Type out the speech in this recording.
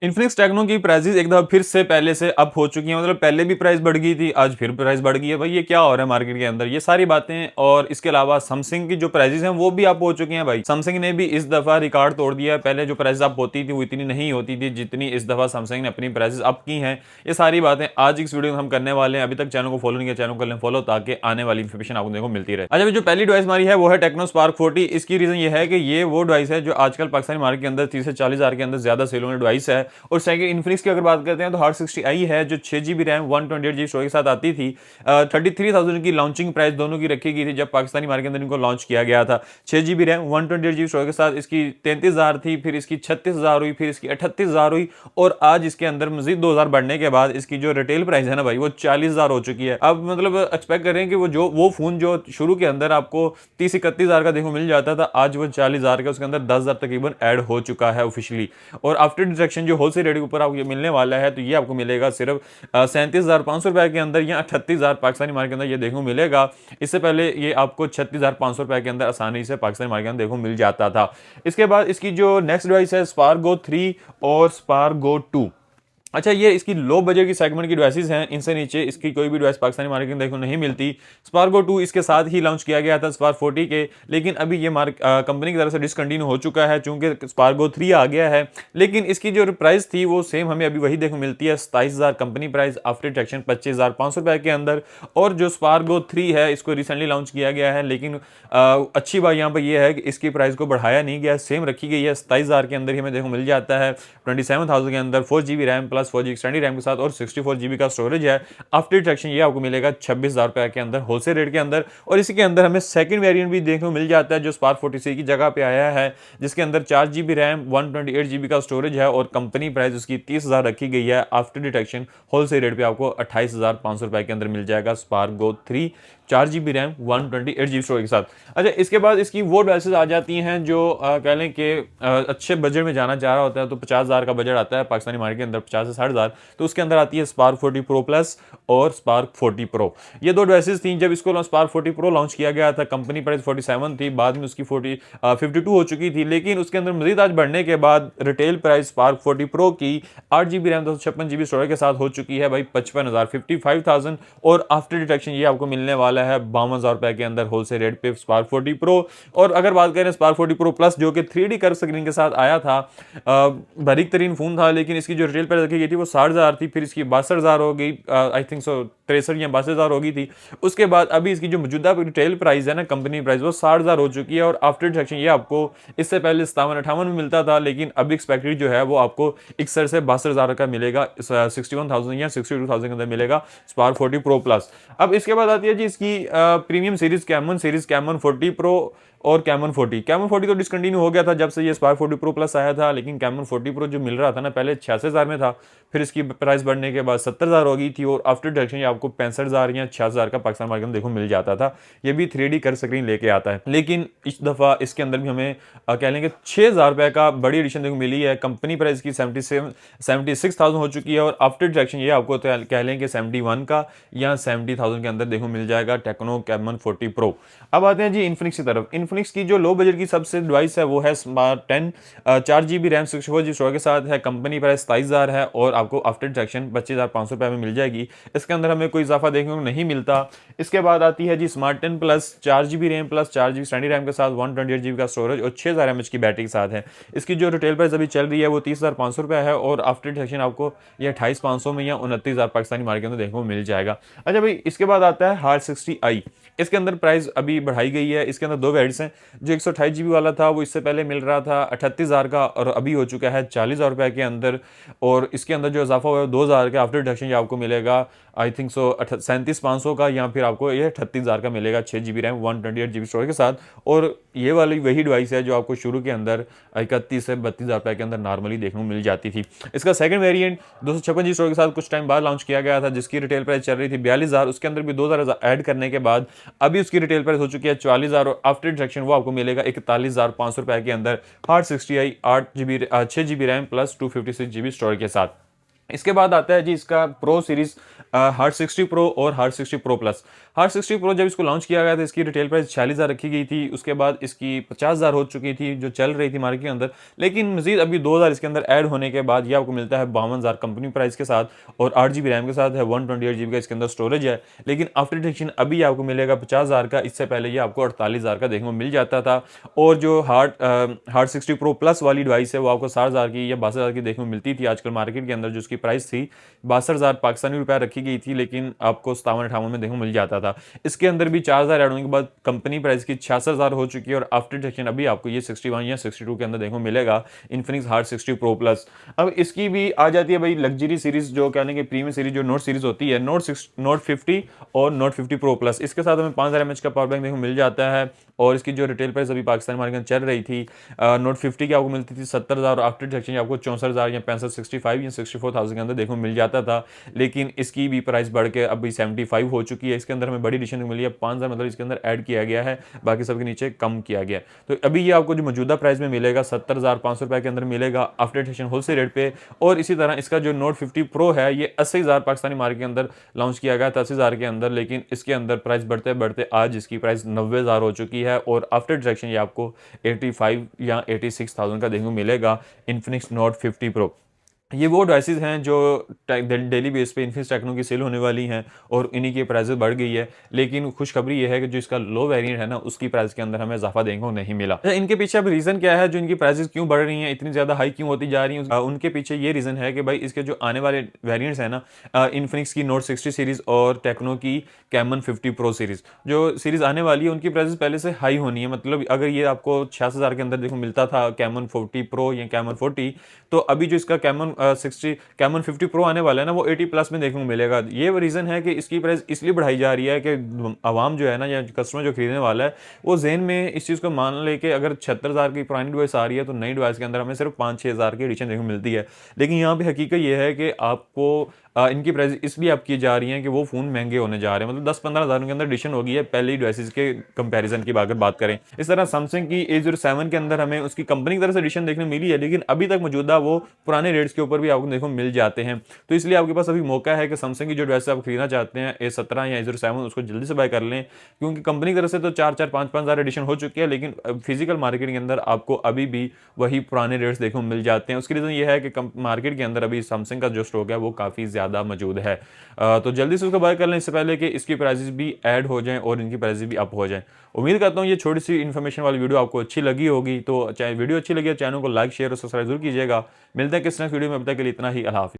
Infinix techno की prices एक दफा फिर से पहले से अप हो चुकी हैं। मतलब पहले भी प्राइस बढ़ गई थी, आज फिर प्राइस बढ़ गई है। भाई ये क्या हो रहा है मार्केट के अंदर, ये सारी बातें। और इसके अलावा सैमसंग की जो प्राइसेस हैं वो भी अप हो चुकी हैं। भाई सैमसंग ने भी इस दफा रिकॉर्ड तोड़ दिया है। पहले जो प्राइस अप होती थी वो इतनी नहीं होती थी जितनी इस दफा सैमसंग ने अपनी प्राइसेस अप की हैं। ये सारी बातें आज इस वीडियो में हम करने वाले हैं। अभी तक चैनल को फॉलो नहीं किया, चैनल को कर लें फॉलो, ताकि आने वाली इन्फॉर्मेशन आपको देखो मिलती रहे। अच्छा, जो पहली डिवाइस हमारी है वो है टेक्नो स्पार्क 40। इसकी रीजन ये है कि ये वो डिवाइस है जो आजकल पाकिस्तानी मार्केट के अंदर 30 से 40 हज़ार के अंदर ज्यादा सेल होने डिवाइस है। और सेकंड इन्फिनिक्स की अगर बात करते हैं तो हार्ड 60i है जो 6 GB रैम 128 GB स्टोरेज के साथ आती थी। 33,000 की लॉन्चिंग प्राइस दोनों की रखी गई थी जब पाकिस्तानी मार्केट के अंदर इनको लॉन्च किया गया था। 6 GB रैम 128 GB स्टोरेज के साथ इसकी 33,000 थी, फिर इसकी 36,000 हुई, फिर इसकी 38,000 हुई, और आज इसके अंदर मजीद 2,000 बढ़ने के बाद इसकी जो रिटेल प्राइस है ना भाई वो 40,000 हो चुकी है। अब मतलब एक्सपेक्ट करें कि वो फोन जो शुरू के अंदर आपको 30-31,000 का देखो मिल जाता था, आज वो 40,000 का, उसके अंदर 10,000 तकरीबन ऐड हो चुका है ऑफिशियली। और आफ्टर डिडक्शन जो होलसेल रेट के ऊपर आपको मिलने वाला है तो ये आपको मिलेगा सिर्फ 37,500 रुपए के अंदर, या 38,000 पाकिस्तानी मार्केट के अंदर ये देखने को मिलेगा। इससे पहले ये आपको 36,500 रुपए के अंदर आसानी से पाकिस्तानी मार्केट के अंदर देखने को मिल जाता था। इसके बाद इसकी जो नेक्स्ट डिवाइस है स्पार्क गो 3 और स्पार्क गो 2। अच्छा, ये इसकी लो बजट की सेगमेंट की डिवाइसेस हैं। इनसे नीचे इसकी कोई भी डिवाइस पाकिस्तानी मार्केट में देखने को नहीं मिलती। स्पार्गो 2 इसके साथ ही लॉन्च किया गया था स्पार्क 40 के, लेकिन अभी ये कंपनी की तरफ से डिसकंटिन्यू हो चुका है चूंकि स्पार्गो 3 आ गया है। लेकिन इसकी जो प्राइस थी वो सेम हमें अभी वही देखने को मिलती है, 27,000 कंपनी प्राइस, आफ्टर टैक्सेशन 25,500 रुपए के अंदर। और जो स्पार्गो 3 है इसको रिसेंटली लॉन्च किया गया है, लेकिन अच्छी बात यहाँ पर यह है कि इसकी प्राइस को बढ़ाया नहीं गया, सेम रखी गई है। 27,000 के अंदर ही हमें देखने को मिल जाता है। 27,000 के अंदर 4 GB RAM plus 4 GB extended RAM के साथ और 64 GB का स्टोरेज है। आफ्टर डिडक्शन ये आपको मिलेगा 26,000 रुपए के अंदर होलसेल रेट के अंदर। और इसी के अंदर हमें सेकंड वेरिएंट भी देखने को मिल जाता है जो स्पार्क 40 की जगह पे आया है, जिसके अंदर 4 GB रैम 128 GB का स्टोरेज है और कंपनी प्राइस उसकी 30,000 रखी गई है। आफ्टर डिडक्शन होलसेल रेट पे आपको 28,500 रुपए के अंदर मिल जाएगा Spark Go 3 4 GB RAM 128 GB storage के साथ। अच्छा, इसके बाद इसकी वो डिवाइसेस आ जाती हैं जो कह लें कि अच्छे बजट में जाना चाह रहा होता है, तो 50,000 का बजट आता है पाकिस्तानी मार्केट के अंदर, 50 से 60,000, तो उसके अंदर आती है स्पार्क 40 प्रो प्लस और स्पार्क 40 प्रो। ये दो डिवाइसेस थी। जब इसको स्पार्क 40 प्रो लॉन्च किया गया था कंपनी प्राइस 47 थी, बाद में उसकी 52 हो चुकी थी, लेकिन उसके अंदर मजीद आज बढ़ने के बाद रिटेल प्राइस स्पार्क 40 प्रो की 8 GB रैम 256 GB स्टोरेज के साथ हो चुकी है भाई 55,000 55,000। और आफ्टर डिडक्शन ये आपको मिलने वाला है 52,000 रुपए के अंदर होलसेल रेट पे स्पार्क 40 प्रो। और अगर बात करें स्पार्क 40 प्रो प्लस जो कि 3D कर्व स्क्रीन के साथ आया था, बारीक तरीन फोन था, लेकिन इसकी जो रिटेल प्राइस रखी गई थी वो 60,000 थी, फिर इसकी 62,000 हो गई, आई थिंक सो 63 या 62,000 हो गई थी। उसके बाद अभी इसकी जो मौजूदा रिटेल प्राइस है ना कंपनी प्राइस वो 60,000 हो चुकी है। और आफ्टर डिडक्शन ये आपको इससे पहले 57-58 में मिलता था, लेकिन अभी एक्सपेक्टेड जो है वो आपको 61 से 62,000 का मिलेगा, 61,000 या 62,000 के अंदर मिलेगा स्पार्क 40 प्रो प्लस। अब इसके बाद आती है जी इसकी प्रीमियम सीरीज कैमन 40 प्रो और कैमन 40 तो डिसकंटिन्यू हो गया था जब से ये स्पार्क 40 प्रो प्लस आया था, लेकिन कैमन 40 प्रो जो मिल रहा था ना पहले 86,000 में था, फिर इसकी प्राइस बढ़ने के बाद 70,000 हो गई थी, और आफ्टर डिडक्शन ये आपको 65,000 या 66,000 का पाकिस्तान मार्केट में देखो मिल जाता था। ये भी 3D कर्व स्क्रीन लेके आता है, लेकिन इस दफा इसके अंदर भी हमें कह लेंगे 6,000 रुपए का बड़ी एडिशन देखो मिली है। कंपनी प्राइस की 76,000 हो चुकी है, और आफ्टर डिडक्शन ये आपको कह लेंगे 71 का या 70,000 के अंदर देखो मिल जाएगा टेक्नो कैमन 40 प्रो। अब आते हैं जी इन्फिनिक्स की तरफ। इन्फिनिक्स की जो लो बजट की सबसे डिवाइस है वो है smart 10 4 GB RAM 64 GB storage के साथ है। कंपनी प्राइस 27,000 है और आपको आफ्टर डिडक्शन 25,500 रुपए में मिल जाएगी। इसके अंदर हमें कोई इजाफा देखने को नहीं मिलता। इसके बाद आती है G smart 10 plus 4 GB RAM plus 4 GB standard RAM के साथ 128 GB का स्टोरेज और 6,000 mAh की बैटरी के साथ है। इसकी जो रिटेल प्राइस अभी चल रही है वो 30,500 रुपए है, और आफ्टर डिडक्शन आपको ये 28,500 में या 29,000 पाकिस्तानी मार्केट में देखने को मिल जाएगा। अच्छा भाई, इसके बाद आता है हार्ड 60i। इसके अंदर प्राइस अभी बढ़ाई गई है। इसके अंदर दो वेरिएंट्स हैं। जो 128 GB वाला था वो इससे पहले मिल रहा था 38,000 का, और अभी हो चुका है 40,000 रुपए के अंदर। और इसके अंदर जो इजाफा हुआ है 2,000 के आफ्टर डिडक्शन ये आपको मिलेगा आई थिंक सो 37,500 का, या फिर आपको ये 38,000 का मिलेगा 6 GB रैम 128 GB स्टोरेज के साथ। और ये वाली वही डिवाइस है जो आपको शुरू के अंदर 31 से 32,000 रुपए के अंदर नॉर्मली देखने को मिल जाती थी। इसका सेकंड वेरिएंट 256 GB स्टोरेज के साथ कुछ टाइम बाद लॉन्च किया गया था, जिसकी रिटेल प्राइस चल रही थी 42,000। उसके अंदर भी 2,000 ऐड करने के बाद अभी उसकी रिटेल प्राइस हो चुकी है 44,000, और आफ्टर डिडक्शन वो आपको मिलेगा 41,500 रुपए के अंदर hard 60i 6 GB RAM plus 256 GB storage के साथ। इसके बाद आता है जी इसका प्रो सीरीज हार्ट 60 प्रो और heart 60 pro plus. Heart 60 pro जब इसको लॉन्च किया गया था इसकी रिटेल प्राइस 46,000 रखी गई थी, उसके बाद इसकी 50,000 हो चुकी थी जो चल रही थी मार्केट के अंदर, लेकिन मजीद अभी 2,000 इसके अंदर ऐड होने के बाद ये आपको मिलता है 52,000 कंपनी प्राइस के साथ, और 8 GB रैम के साथ है, 128 GB का इसके अंदर स्टोरेज है। लेकिन आफ्टर डिडक्शन अभी आपको मिलेगा 50,000 का, इससे पहले ये आपको 48,000 का देखने को मिल जाता था। और जो हार्ट 60 प्रो प्लस वाली डिवाइस है वो आपको 60,000 की या 62,000 की देखने को मिलती थी आजकल मार्केट के अंदर, जो उसकी प्राइस थी 62,000 पाकिस्तानी रुपया रखी गई थी, लेकिन आपको 57-58 में देखने को मिल जाता था। इसके अंदर भी 4,000 ऐड होने के बाद कंपनी प्राइस की 66,000 हो चुकी है, और आफ्टर डिडक्शन अभी आपको ये 61 या 62 के अंदर देखने को मिलेगा इन्फिनिक्स हार्ट 60 प्रो प्लस। अब इसकी भी आ जाती है भाई लग्जरी सीरीज, जो कहने के प्रीमियम सीरीज जो नोट सीरीज होती है, नोट 50 और नोट 50 प्रो प्लस। इसके साथ हमें 5000 mAh का पावर बैंक देखने को मिल जाता है, और इसकी जो रिटेल प्राइस अभी पाकिस्तान मार्केट में चल रही थी नोट 50 की आपको मिलती थी 70,000, और आफ्टर डिडक्शन आपको 64,000 या 65 या 64,000 के अंदर देखने को मिल जाता था। लेकिन इसकी भी प्राइस बढ़ के अभी 75 हो चुकी है। इसके अंदर हमें बड़ी एडिशन मिली है 5,000, मतलब इसके अंदर ऐड किया गया है, बाकी सबके नीचे कम किया गया। तो अभी ये आपको जो मौजूदा प्राइस में मिलेगा 70,500 रुपए के अंदर मिलेगा आफ्टर डिडक्शन होलसेल रेट पे। और इसी तरह इसका जो नोट 50 प्रो है ये 80,000 पाकिस्तानी मार्केट के अंदर लॉन्च किया गया था, 80,000 के अंदर, लेकिन इसके अंदर प्राइस बढ़ते बढ़ते आज इसकी प्राइस 90,000 हो चुकी है, और आफ्टर डिडक्शन ये आपको 85 या 86,000 का देखने को मिलेगा इन्फिनिक्स नोट 50 प्रो। ये वो डिवाइसेस हैं जो डेली बेस पे इन्फिनिक्स टेक्नो की सेल होने वाली हैं, और इन्हीं की प्राइस बढ़ गई है। लेकिन खुशखबरी ये है कि जो इसका लो वेरिएंट है ना उसकी प्राइस के अंदर हमें इजाफा देखने को नहीं मिला। अच्छा, इनके पीछे अब रीज़न क्या है, जो इनकी प्राइसेस क्यों बढ़ रही हैं, इतनी ज़्यादा हाई क्यों होती जा रही हैं, उनके पीछे ये रीज़न है कि भाई इसके जो आने वाले वेरियंट्स हैं ना, इन्फिनिक्स की नोट 60 सीरीज़ और टेक्नो की कैमन 50 प्रो सीरीज़, जो सीरीज़ आने वाली है उनकी प्राइसेस पहले से हाई होनी है। मतलब अगर ये आपको 66,000 के अंदर देखो मिलता था कैमन 40 प्रो या कैमन 40, तो अभी जो इसका कैमन 50 प्रो आने वाला है ना वो 80 प्लस में देखने को मिलेगा। ये रीज़न है कि इसकी प्राइस इसलिए बढ़ाई जा रही है कि आवाम जो है ना, या कस्टमर जो खरीदने वाला है, वो जेन में इस चीज़ को मान ले कि अगर 76,000 की पुरानी डिवाइस आ रही है तो नई डिवाइस के अंदर हमें सिर्फ 5-6,000 की एडिशन देखने को मिलती है। लेकिन यहाँ पे हकीकत ये है कि आपको इनकी प्राइस इसलिए आप की जा रही हैं कि वो फ़ोन महंगे होने जा रहे हैं, मतलब 10-15 हज़ार के अंदर एडिशन हो गई है पहले ही डिवाइसेस के कंपैरिजन की अगर बात करें। इस तरह सैमसंग की A07 के अंदर हमें उसकी कंपनी की तरफ से एडिशन देखने मिली है, लेकिन अभी तक मौजूदा वो पुराने रेट्स के ऊपर भी आपको देखो मिल जाते हैं। तो इसलिए आपके पास अभी मौका है कि सैमसंग की जो डिवाइस आप खरीदना चाहते हैं A17 या A07 उसको जल्दी से बाय कर लें, क्योंकि कंपनी की तरफ से तो 4-4, 5-5 हज़ार एडिशन हो चुकी है, लेकिन फिजिकल मार्केट के अंदर आपको अभी भी वही पुराने रेट्स देखने को मिल जाते हैं। उसकी रीज़न ये है कि मार्केट के अंदर अभी सैमसंग का जो स्टॉक है वो काफ़ी ज़्यादा मौजूद है। तो जल्दी से उसको बाय कर लें इससे पहले कि इसकी प्राइसेस भी ऐड हो जाएं और इनकी प्राइसेस भी अप हो जाएं। उम्मीद करता हूं ये छोटी सी इन्फॉर्मेशन वाली वीडियो आपको अच्छी लगी होगी। तो चाहे वीडियो अच्छी लगी तो चैनल को लाइक शेयर और सब्सक्राइब जरूर कीजिएगा। मिलते हैं किस नेक्स्ट वीडियो में, अब तक के लिए इतना ही। अल्लाह हाफिज़।